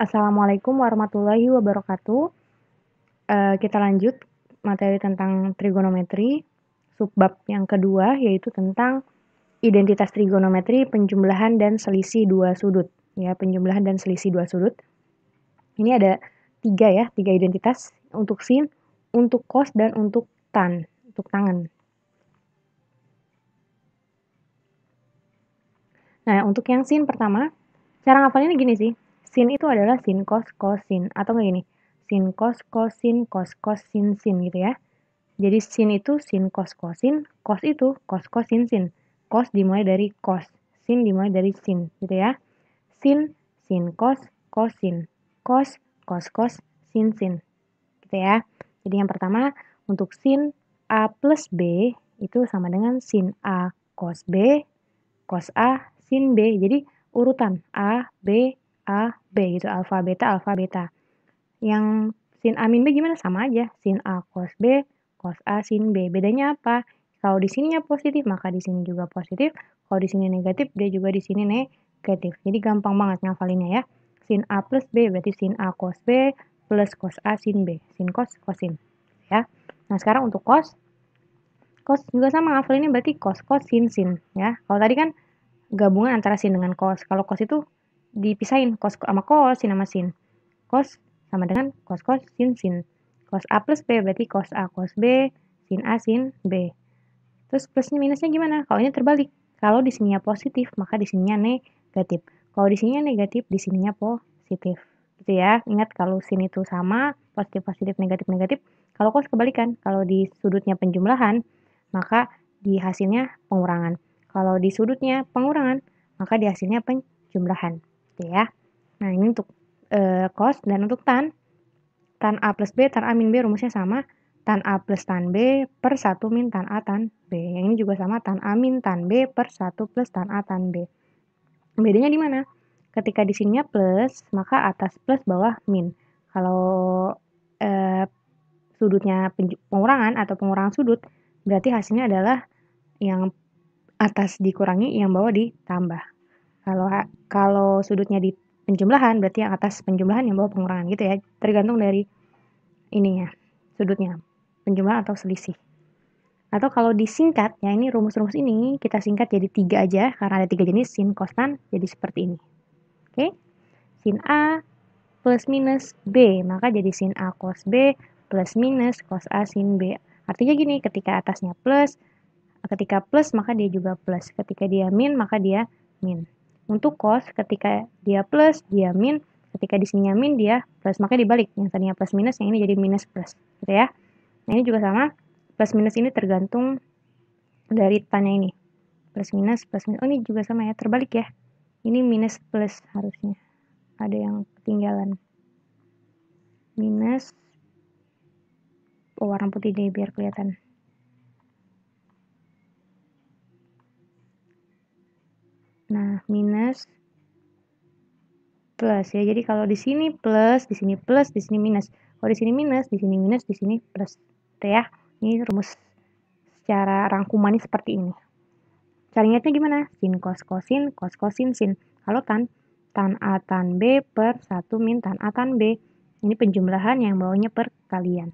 Assalamualaikum warahmatullahi wabarakatuh. Kita lanjut materi tentang trigonometri, subbab yang kedua yaitu tentang identitas trigonometri, penjumlahan dan selisih dua sudut. Ya, penjumlahan dan selisih dua sudut. Ini ada tiga identitas untuk sin, untuk cos dan untuk tan, untuk tangen. Nah, untuk yang sin pertama, cara ngapalinnya gini sih. Sin itu adalah sin cos sin atau nggak gini, sin cos sin cos sin gitu ya. Jadi sin itu sin cos sin, cos itu cos sin sin. Cos dimulai dari cos, sin dimulai dari sin gitu ya. Sin cos sin, cos sin gitu ya. Jadi yang pertama untuk sin A plus B itu sama dengan sin A cos B, cos A sin B. Jadi urutan A, B gitu, alfa beta. Yang sin A min B gimana? Sama aja, sin A cos B, cos A sin B. Bedanya apa? Kalau di sininya positif, maka di sini juga positif. Kalau di sini negatif, dia juga di sini negatif. Jadi gampang banget ngafalinnya ya. Sin A plus B berarti sin A cos B plus cos A sin B. Sin cos sin. Ya. Nah, sekarang untuk cos juga sama ngafalinnya berarti cos sin ya. Kalau tadi kan gabungan antara sin dengan cos. Kalau cos itu dipisahin cos sama cos, sin sama sin. Cos sama dengan cos sin. Cos A plus B berarti cos A cos B, sin A sin B. Terus plusnya minusnya gimana? Kalau ini terbalik. Kalau di sininya positif, maka di sininya negatif. Kalau di sininya negatif, di sininya positif. Gitu ya. Ingat kalau sin itu sama, positif, negatif. Kalau cos kebalikan. Kalau di sudutnya penjumlahan, maka di hasilnya pengurangan. Kalau di sudutnya pengurangan, maka di hasilnya penjumlahan. Gitu ya. Nah, ini untuk cos dan untuk tan A plus B, tan A min B rumusnya sama, tan A plus tan B per 1 min tan A tan B. Yang ini juga sama, tan A min tan B per 1 plus tan A tan B. Bedanya di mana? Ketika di sininya plus, maka atas plus, bawah min. Kalau sudutnya pengurangan atau pengurangan sudut, berarti hasilnya adalah yang atas dikurangi, yang bawah ditambah. Kalau sudutnya di penjumlahan, berarti yang atas penjumlahan, yang bawah pengurangan gitu ya. Tergantung dari ininya, sudutnya, penjumlahan atau selisih. Atau kalau disingkat, ya ini rumus-rumus ini kita singkat jadi 3 aja, karena ada 3 jenis, sin, cos, tan, jadi seperti ini. Oke? Sin A plus minus B, maka jadi sin A cos B plus minus cos A sin B. Artinya gini, ketika atasnya plus, ketika plus maka dia juga plus, ketika dia min maka dia min. Untuk cos, ketika dia plus, dia min, ketika di sininya min, dia plus, maka dibalik, yang tadinya plus minus, yang ini jadi minus plus, gitu ya. Nah, ini juga sama, plus minus ini tergantung dari tanya ini. Plus minus. Oh, ini juga sama ya, terbalik ya. Ini minus plus harusnya. Ada yang ketinggalan. Minus. Warna putih deh biar kelihatan. Nah, minus plus ya. Jadi kalau di sini plus, di sini plus, di sini minus. Kalau di sini minus, di sini minus, di sini plus. Itu ya. Ini rumus secara rangkumannya seperti ini. Cara ingatnya gimana? Sin cos sin sin. Kalau tan A tan B per 1 min tan A tan B. Ini penjumlahan yang bawahnya perkalian.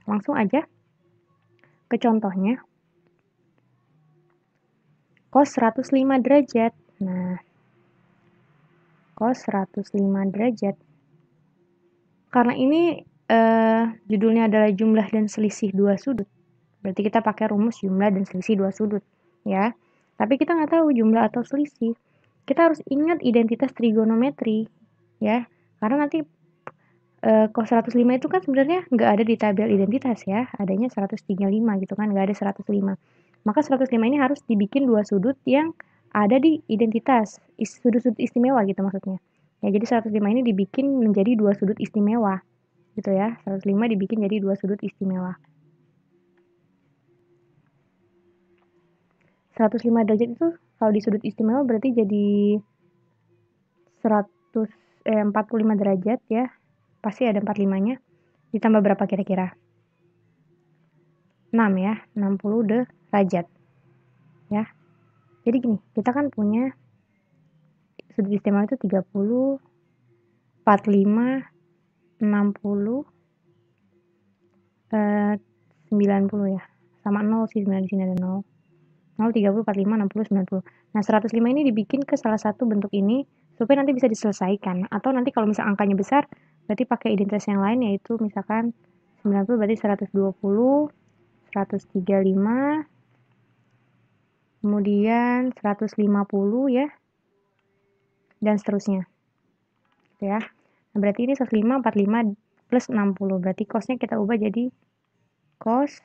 Langsung aja ke contohnya. Cos 105 derajat. Nah, cos 105 derajat. Karena ini judulnya adalah jumlah dan selisih dua sudut. Berarti kita pakai rumus jumlah dan selisih dua sudut, ya. Tapi kita nggak tahu jumlah atau selisih. Kita harus ingat identitas trigonometri, ya. Karena nanti cos 105 itu kan sebenarnya nggak ada di tabel identitas ya. Adanya 135 gitu kan, nggak ada 105. Maka 105 ini harus dibikin dua sudut yang ada di identitas, sudut-sudut istimewa gitu maksudnya. Ya, jadi 105 ini dibikin menjadi dua sudut istimewa. Gitu ya. 105 dibikin jadi dua sudut istimewa. 105 derajat itu kalau di sudut istimewa berarti jadi 45 derajat ya. Pasti ada 45-nya. Ditambah berapa kira-kira? 6 ya, 60 derajat. Ya. Jadi gini, kita kan punya sudut istimewa itu 30, 45, 60, 90 ya. Sama 0 sih sebenarnya, di sini ada 0. 0, 30, 45, 60, 90. Nah, 105 ini dibikin ke salah satu bentuk ini supaya nanti bisa diselesaikan. Atau nanti kalau misal angkanya besar, berarti pakai identitas yang lain, yaitu misalkan 90 berarti 120, 135, kemudian 150 ya, dan seterusnya. Gitu ya. Nah, berarti ini 105, 45 plus 60. Berarti cosnya kita ubah jadi cos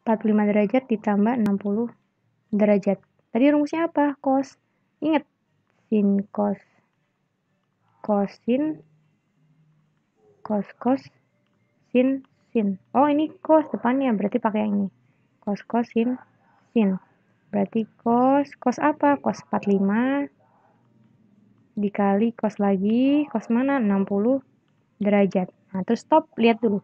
45 derajat ditambah 60 derajat. Tadi rumusnya apa? Cos. Ingat, sin cos sin cos sin sin. Oh, ini cos depannya, berarti pakai yang ini. Cos sin sin. Berarti cos apa? Cos 45 dikali cos lagi, cos mana? 60 derajat. Nah, terus stop, lihat dulu.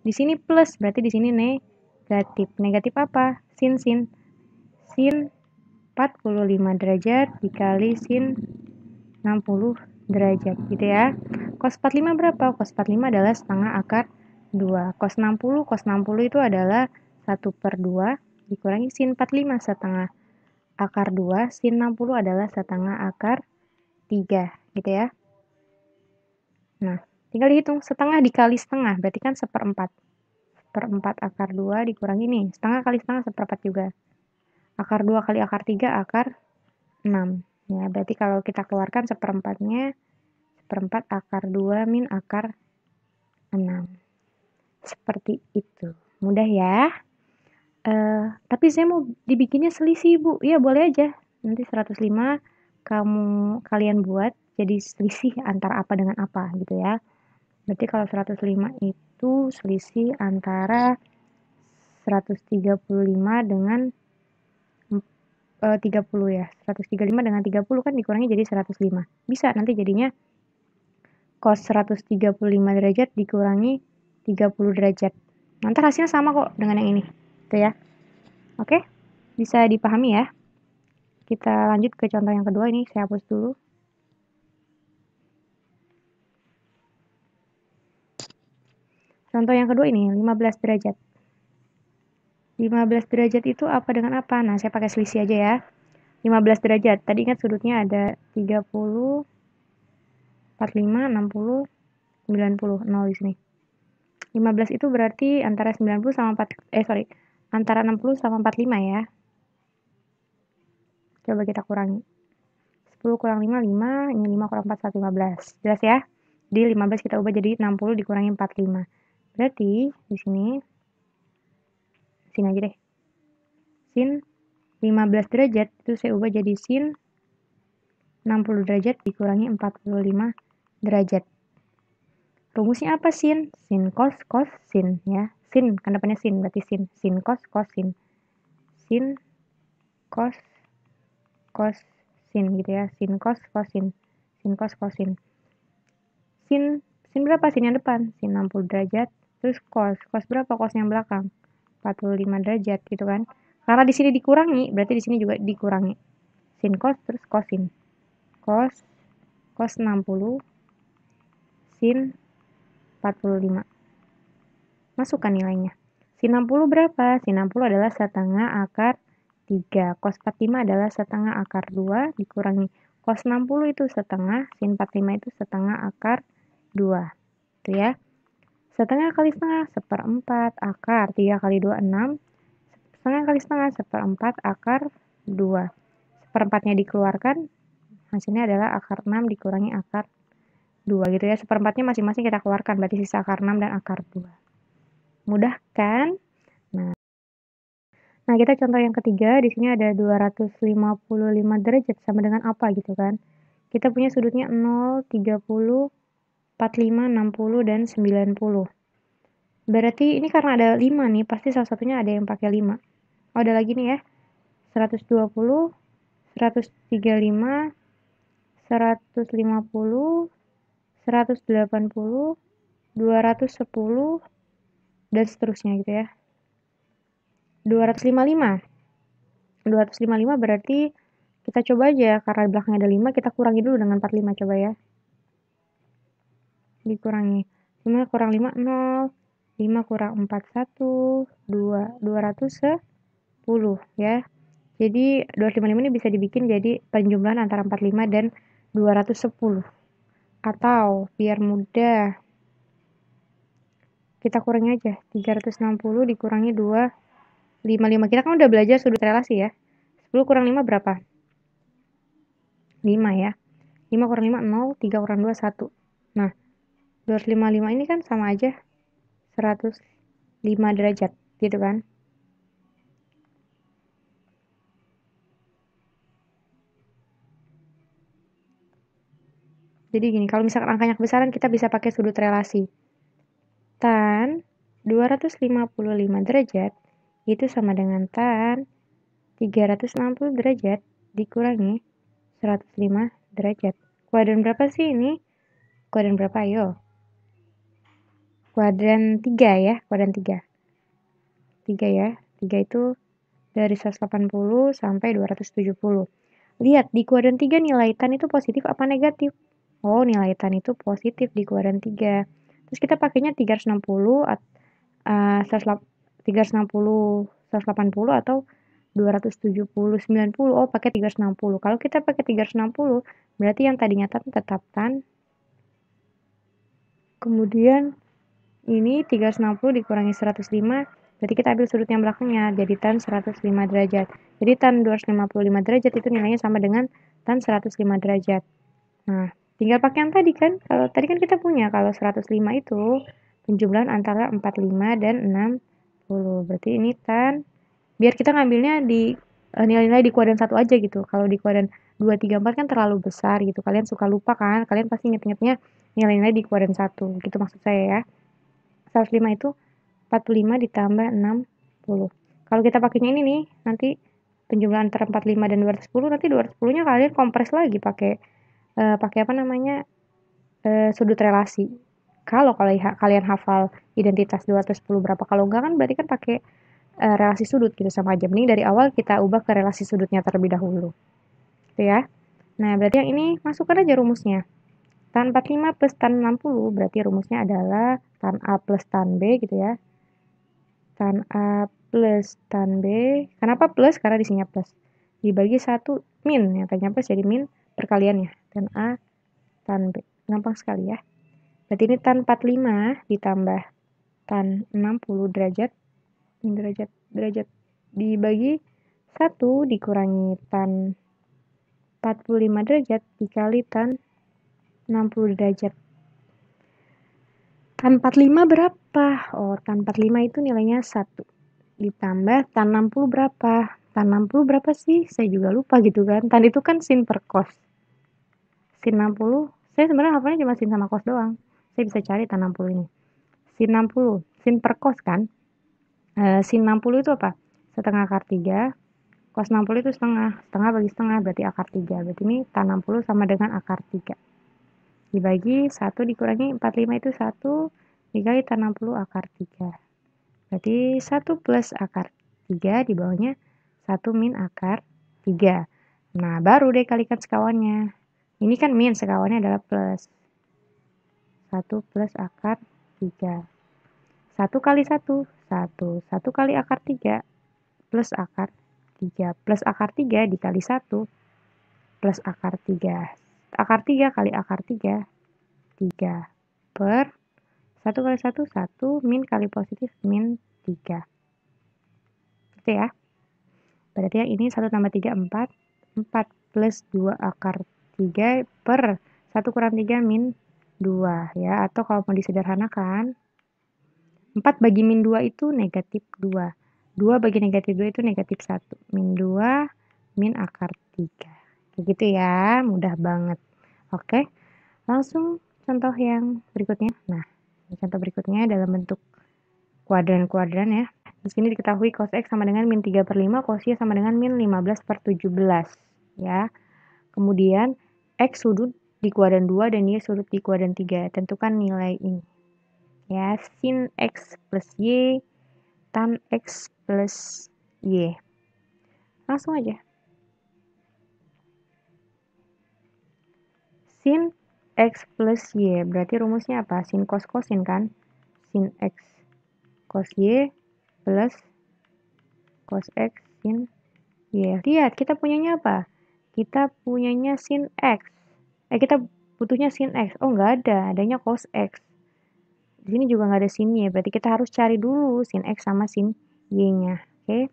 Di sini plus, berarti di sini negatif. Negatif apa? Sin 45 derajat dikali sin 60 derajat gitu ya. Cos 45 berapa? Cos 45 adalah setengah akar 2. Cos 60 itu adalah 1/2 dikurangi sin 45 setengah akar 2. Sin 60 adalah setengah akar 3 gitu ya. Nah, tinggal dihitung setengah dikali setengah, berarti kan 1/4. 1/4 akar 2 dikurangi nih, setengah kali setengah 1/4 juga. Akar 2 kali akar 3 akar 6. Ya, berarti kalau kita keluarkan 1/4-nya, 1/4 akar 2 min akar 6. Seperti itu. Mudah ya. Tapi saya mau dibikinnya selisih, Bu. Ya, boleh aja. Nanti 105 kalian buat jadi selisih antara apa dengan apa gitu ya. Berarti kalau 105 itu selisih antara 135 dengan 30 ya. 135 dengan 30 kan dikurangi jadi 105. Bisa nanti jadinya cos 135 derajat dikurangi 30 derajat. Nanti hasilnya sama kok dengan yang ini. Gitu ya. Oke? Bisa dipahami ya? Kita lanjut ke contoh yang kedua, ini saya hapus dulu. Contoh yang kedua ini 15 derajat. 15 derajat itu apa dengan apa? Nah, saya pakai selisih aja ya. 15 derajat. Tadi ingat sudutnya ada 30, 45, 60, 90, 0 di sini. 15 itu berarti antara 90 sama antara 60 sama 45 ya. Coba kita kurangi. 10 kurang 5, 5. Ini 5 kurang 4, 1, 15. Jelas ya? Di 15 kita ubah jadi 60 dikurangi 45. Berarti di sini aja deh. Sin 15 derajat itu saya ubah jadi sin 60 derajat dikurangi 45 derajat. Rumusnya apa sin? Sin cos sin ya. Sin kan depannya sin, berarti sin. Sin cos sin. Sin cos sin gitu ya. Sin cos sin. Sin cos sin. Sin berapa? Sin yang depan. Sin 60 derajat. Terus cos. Cos berapa? Cos yang belakang. 45 derajat gitu kan. Karena di sini dikurangi, berarti di sini juga dikurangi. Sin cos terus cosin. Cos 60 sin 45. Masukkan nilainya. Sin 60 berapa? Sin 60 adalah setengah akar 3. Cos 45 adalah setengah akar 2 dikurangi cos 60 itu setengah, sin 45 itu setengah akar 2. Itu ya. Setengah kali setengah 1/4 akar 3 kali 2 6. Setengah kali setengah 1/4 akar 2. 1/4-nya dikeluarkan, hasilnya adalah akar 6 dikurangi akar 2 gitu ya. 1/4-nya masing-masing kita keluarkan, berarti sisa akar 6 dan akar 2. Mudah kan? Nah, kita contoh yang ketiga, di sini ada 255 derajat sama dengan apa gitu kan. Kita punya sudutnya 0, 30, 45, 60, dan 90. Berarti ini karena ada 5 nih, pasti salah satunya ada yang pakai 5. Oh, ada lagi nih ya. 120, 135, 150, 180, 210, dan seterusnya gitu ya. 255 berarti Kita coba aja, karena di belakangnya ada 5, kita kurangi dulu dengan 45, coba ya. Dikurangi. 5 kurang 5, 0. 5 kurang 4, 1. 2, 210 ya. Jadi 255 ini bisa dibikin jadi penjumlahan antara 45 dan 210. Atau biar mudah, kita kurangi aja. 360 dikurangi 255. Kita kan udah belajar sudut relasi ya. 10 kurang 5 berapa? 5 ya. 5 kurang 5, 0. 3 kurang 2, 1. Nah, 255 ini kan sama aja 105 derajat, gitu kan? Jadi gini, kalau misalkan angkanya kebesaran, kita bisa pakai sudut relasi. Tan 255 derajat itu sama dengan tan 360 derajat dikurangi 105 derajat. Kuadran berapa sih ini? Kuadran berapa? Ayo. Kuadran 3 ya, kuadran 3. 3 ya. 3 itu dari 180 sampai 270. Lihat, di kuadran 3 nilai tan itu positif apa negatif? Oh, nilai tan itu positif di kuadran 3. Terus kita pakainya 360, 360, 180 atau 270, 90. Oh, pakai 360. Kalau kita pakai 360, berarti yang tadinya tan tetap tan. Kemudian ini 360 dikurangi 105, berarti kita ambil sudut yang belakangnya, jadi tan 105 derajat. Jadi tan 255 derajat itu nilainya sama dengan tan 105 derajat. Nah, tinggal pakai yang tadi kan. Kalau tadi kan kita punya, kalau 105 itu penjumlahan antara 45 dan 60. Berarti ini tan, biar kita ngambilnya di nilai-nilai di kuadran 1 aja gitu. Kalau di kuadran 2, 3, 4 kan terlalu besar gitu. Kalian suka lupa kan? Kalian pasti inget-ingetnya nilai-nilai di kuadran 1. Gitu maksud saya ya. 105 itu 45 ditambah 60. Kalau kita pakainya ini nih, nanti penjumlahan antara 45 dan 210, nanti 210-nya kalian kompres lagi pakai apa namanya, sudut relasi. Kalau kalian hafal identitas 210 berapa, kalau enggak kan berarti kan pakai relasi sudut gitu sama aja. Mending dari awal kita ubah ke relasi sudutnya terlebih dahulu. Gitu ya. Nah, berarti yang ini masukkan aja rumusnya. Tan 45 plus tan 60 berarti rumusnya adalah tan A plus tan B gitu ya. Tan A plus tan B. Kenapa plus? Karena di sini plus. Dibagi 1 min. Yang tadinya plus jadi min perkaliannya. Tan A tan B. Gampang sekali ya. Berarti ini tan 45 ditambah tan 60 derajat. Derajat dibagi 1 dikurangi tan 45 derajat dikali tan 60 derajat. Tan 45 berapa? Oh, tan 45 itu nilainya 1. Ditambah tan 60 berapa? Tan 60 berapa sih? Saya juga lupa gitu kan. Tan itu kan sin per cos. Sin 60, saya sebenarnya hafalnya cuma sin sama cos doang. Saya bisa cari tan 60 ini. Sin 60, sin per cos kan? Sin 60 itu apa? Setengah akar 3. Cos 60 itu setengah. Setengah bagi setengah berarti akar 3. Berarti ini tan 60 sama dengan akar 3. Dibagi 1 dikurangi 45 itu 1 dikali tan 60 akar 3. Berarti 1 plus akar 3 di bawahnya 1 min akar 3. Nah, baru deh kalikan sekawannya. Ini kan min, sekawannya adalah plus. 1 plus akar 3. 1 kali 1, 1. 1 kali akar 3 plus akar 3. Plus akar 3 dikali 1 plus akar 3. Akar 3 kali akar 3, 3. Per 1 kali 1, 1. Min kali positif, min 3. Gitu ya. Berarti yang ini 1 tambah 3, 4. 4 plus 2 akar 3 per 1 kurang 3 min 2 ya. Atau kalau mau disederhanakan, 4 bagi min 2 itu negatif 2. 2 bagi negatif 2 itu negatif 1. Min 2 min akar 3. Kayak gitu ya, mudah banget. Oke, langsung contoh yang berikutnya. Nah, contoh berikutnya dalam bentuk kuadran-kuadran ya. Di sini diketahui cos X sama dengan min 3 per 5, cos Y sama dengan min 15 per 17. Ya. Kemudian X sudut di kuadran 2 dan Y sudut di kuadran 3. Tentukan nilai ini. Ya, sin X plus Y, tan X plus Y. Langsung aja. sin X plus Y. Berarti rumusnya apa? Sin cos kosin kan? Sin X cos Y plus cos X sin Y. Lihat, kita punyanya apa? Kita punyanya sin X. Kita butuhnya sin X. Oh, nggak ada. Adanya cos X. Di sini juga nggak ada sin Y. Berarti kita harus cari dulu sin X sama sin Y-nya. Oke.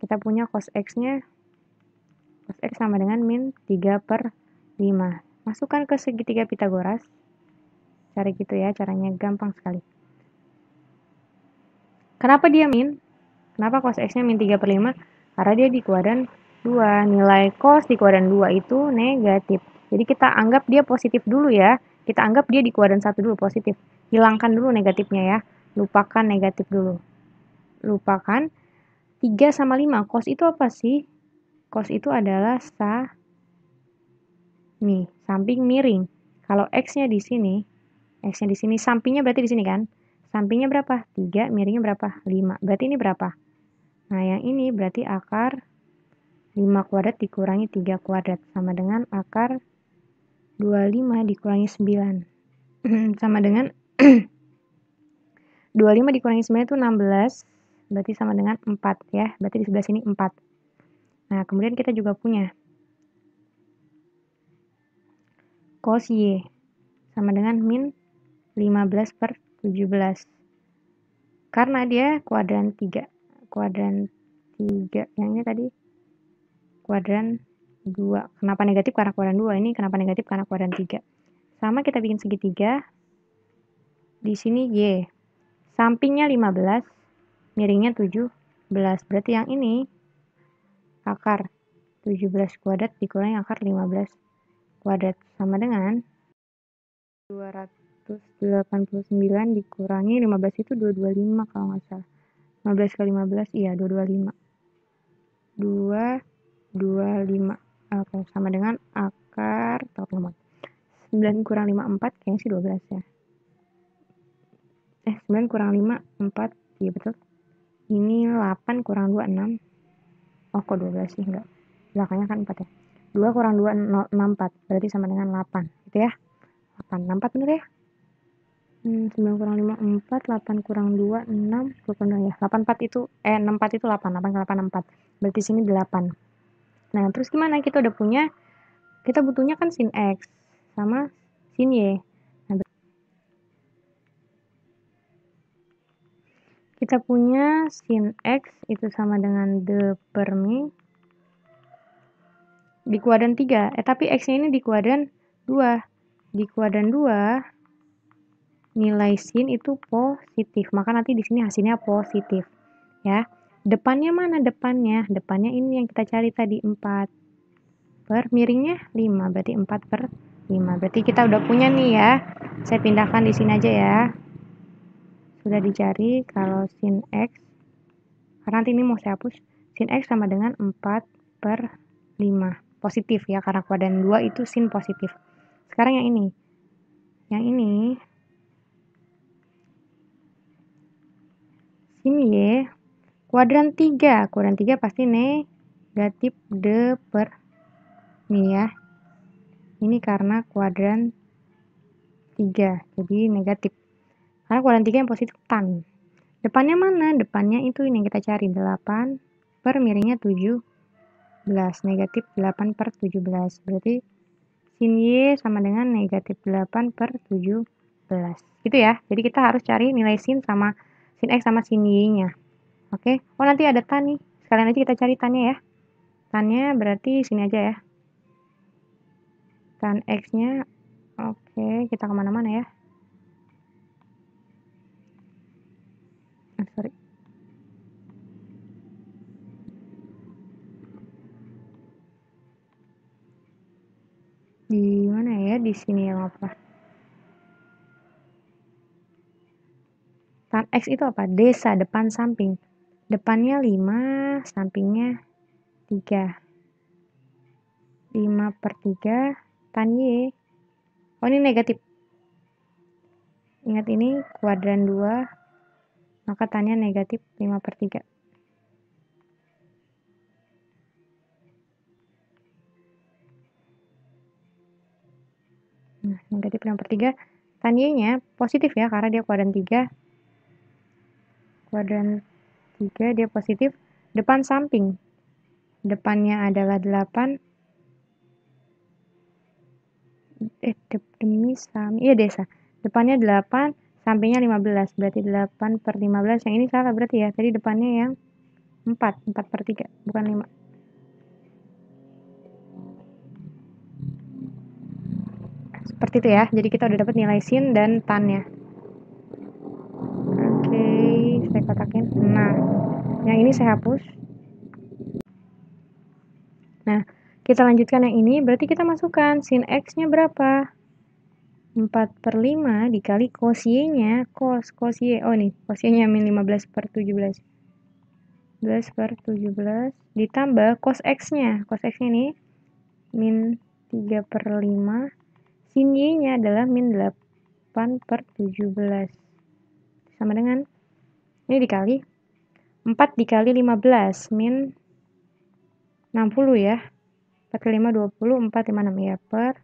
Kita punya cos X-nya. Cos X sama dengan min 3/5. Masukkan ke segitiga Pitagoras. Cari gitu ya, caranya gampang sekali. Kenapa dia min? Kenapa cos X-nya min 3/5? Karena dia di kuadran 2. Nilai cos di kuadran 2 itu negatif. Jadi kita anggap dia positif dulu ya. Kita anggap dia di kuadran 1 dulu positif. Hilangkan dulu negatifnya ya. Lupakan negatif dulu. Lupakan 3 sama 5. Cos itu apa sih? Cos itu adalah samping miring. Kalau X-nya di sini, sampingnya berarti di sini kan? Sampingnya berapa? 3, miringnya berapa? 5. Berarti ini berapa? Nah, yang ini berarti akar 5 kuadrat dikurangi 3 kuadrat. Sama dengan akar 25 dikurangi 9. Sama dengan 25 dikurangi 9 itu 16. Berarti sama dengan 4 ya. Berarti di sebelah sini 4. Nah, kemudian kita juga punya cos Y sama dengan min 15/17. Karena dia kuadran 3. Kuadran 3. Yang ini tadi kuadran 2. Kenapa negatif? Karena kuadran 2. Ini kenapa negatif? Karena kuadran 3. Sama kita bikin segitiga. Di sini Y. Sampingnya 15. Miringnya 17. Berarti yang ini akar 17 kuadrat dikurangi akar 15 kuadrat. Sama dengan 289 dikurangi 15 itu 225 kalau nggak salah. 15 kali 15, iya 225. 225. Oke, sama dengan akar, 9 kurang 5, 4, kayaknya sih 12 ya. 9 kurang 5, 4, iya betul. Ini 8 kurang 2, 6. Oh, kok 12 sih? Enggak. Belakangnya kan 4 ya. 2 kurang 2, 64. Berarti sama dengan 8. Gitu ya. 8, 64 bener ya? 9 kurang 5, 4. 8 kurang 2, 6. 22 ya. 84 itu, 64 itu 8. 8 kali 8, 4. Berarti sini 8. Nah, terus gimana? Kita udah punya, kita butuhnya kan sin X sama sin Y. Nah, kita punya sin X itu sama dengan d/mi di kuadran 3. Tapi X-nya ini di kuadran 2. Di kuadran 2, nilai sin itu positif. Maka nanti di sini hasilnya positif. Ya. Depannya mana depannya? Depannya ini yang kita cari tadi 4. Per miringnya 5. Berarti 4/5. Berarti kita udah punya nih ya. Saya pindahkan di sini aja ya. Sudah dicari kalau sin X. Karena nanti ini mau saya hapus. Sin X sama dengan 4/5. Positif ya, karena kuadran 2 itu sin positif. Sekarang yang ini. Yang ini sin Y kuadran 3. Kuadran 3 pasti negatif d/mi ya. Ini karena kuadran 3. Jadi negatif. Karena kuadran 3 yang positif tan. Depannya mana? Depannya itu ini yang kita cari. 8 per miringnya 17. Negatif 8/17. Berarti sin Y sama dengan negatif 8/17. Gitu ya. Jadi kita harus cari nilai sin sama sin X sama sin Y-nya. Oke. Oh, nanti ada tan nih. Sekalian aja kita cari tannya ya. Tannya berarti sini aja ya. Tan X-nya. Oke. Kita kemana-mana ya. Sorry. Di mana ya? Di sini yang apa? Tan X itu apa? Desa, depan samping. Depannya 5, sampingnya 3. 5/3 tan Y. Oh, ini negatif. Ingat ini kuadran 2, maka tannya negatif 5/3. Nah, negatif 5 per 3. Tan Y-nya positif ya, karena dia kuadran 3. Kuadran 3 dia positif. Depan samping. Depannya adalah 8. Demi samping. Iya desa. Depannya 8, sampingnya 15. Berarti 8 per 15. Yang ini salah berarti ya. Tadi depannya yang 4. 4 per 3, bukan 5. Seperti itu ya. Jadi kita udah dapat nilai sin dan tan-nya. Oke, saya kotakin. Nah, yang ini saya hapus. Nah, kita lanjutkan yang ini. Berarti kita masukkan sin X-nya berapa? 4 per 5 dikali cos Y-nya. Cos Y. Oh nih, cos Y-nya min 15 per 17. 15 per 17 ditambah cos X-nya. Cos X-nya nih min 3 per 5. Sin Y-nya adalah min 8 per 17. Sama dengan, ini dikali 4 dikali 15, min 60 ya. 4 kali 5, 20, 4, 5, 6 ya, per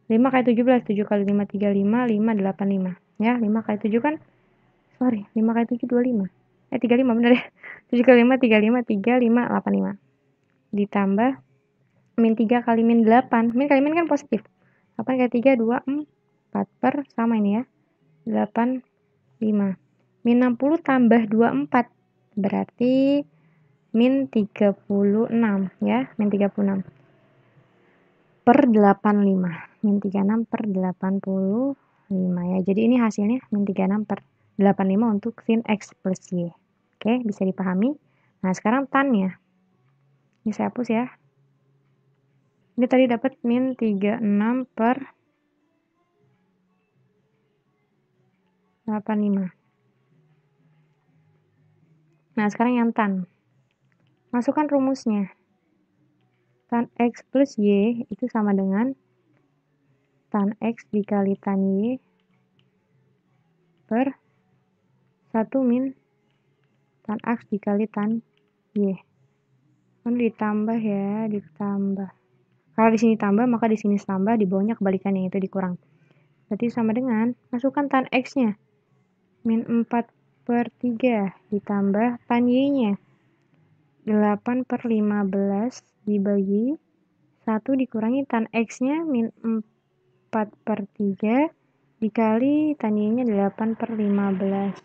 5 kali 17, 7 kali 5, 35, 5, 85. Ya, 5 kali 7 kan, 5 kali 7, 25. 35 bener ya. 7 kali 5, 35, 35, 85. Ditambah, min 3 kali min 8. Min kali min kan positif. 8 kali 3, 2, 4 per, sama ini ya. 8, 5. Min 60 tambah 24. Berarti min 36 ya. Min 36. Per 85. Min 36 per 85 ya. Jadi ini hasilnya min 36 per 85 untuk sin X plus Y. Oke, bisa dipahami. Nah, sekarang tan-nya. Ini saya hapus ya. Ini tadi dapat min 36 per 85. Nah, sekarang yang tan. Masukkan rumusnya. Tan X plus Y itu sama dengan tan X dikali tan Y per 1 min tan X dikali tan Y. Kan ditambah ya, ditambah. Kalau di sini tambah, maka di sini tambah, di bawahnya kebalikannya, itu dikurang. Berarti sama dengan, masukkan tan X-nya. Min 4 per 3 ditambah tan Y-nya. 8 per 15 dibagi 1 dikurangi tan X-nya min 4 per 3 dikali tan Y-nya 8 per 15.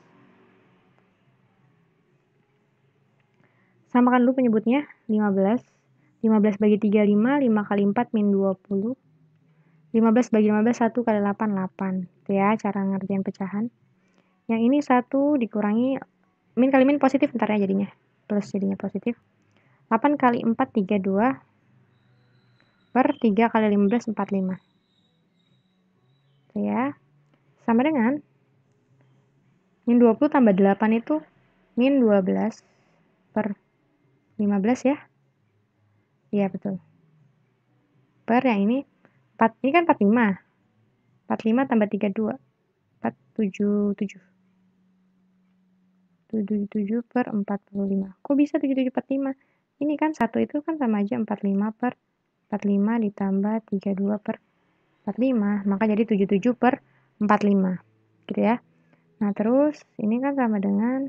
Samakan dulu penyebutnya, 15. 15 bagi 3, 5. 5 kali 4, min 20. 15 bagi 15, 1 kali 8, 8. Itu ya, cara ngerjain pecahan. Yang ini 1 dikurangi, min kali min positif ntar ya jadinya. Plus jadinya positif. 8 kali 4, 32. Per 3 kali 15, 45. Itu ya. Sama dengan, min 20 tambah 8 itu, min 12 per 15 ya. Iya betul. Per yang ini 4, ini kan 45. 45 tambah 32. 477. 77 per 45. Kok bisa 77 per 5? Ini kan 1 itu kan sama aja 45 per 45 ditambah 32 per 45. Maka jadi 77 per 45. Gitu ya. Nah terus ini kan sama dengan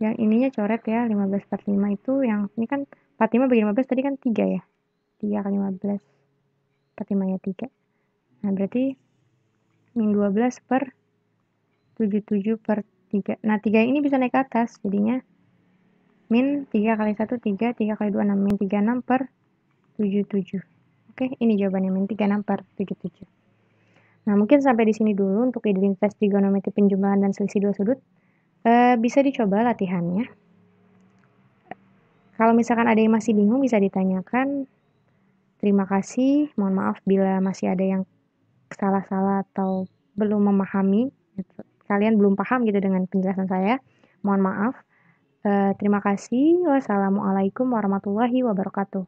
yang ininya coret ya, 15 per 5 itu yang ini kan 45 bagi 15 tadi kan 3 ya. 3 kali 15 per 5 ya 3. Nah berarti min 12 per 77 per 3. Nah 3 ini bisa naik ke atas, jadinya min 3 kali 1, 3, 3 kali 2, 6, min 36 per 77. Oke, ini jawabannya, min 36 per 77. Nah mungkin sampai di sini dulu untuk identitas trigonometri penjumlahan dan selisih dua sudut. Bisa dicoba latihannya. Kalau misalkan ada yang masih bingung bisa ditanyakan. Terima kasih, mohon maaf bila masih ada yang salah-salah atau belum memahami, kalian belum paham gitu dengan penjelasan saya, mohon maaf. Terima kasih, wassalamualaikum warahmatullahi wabarakatuh.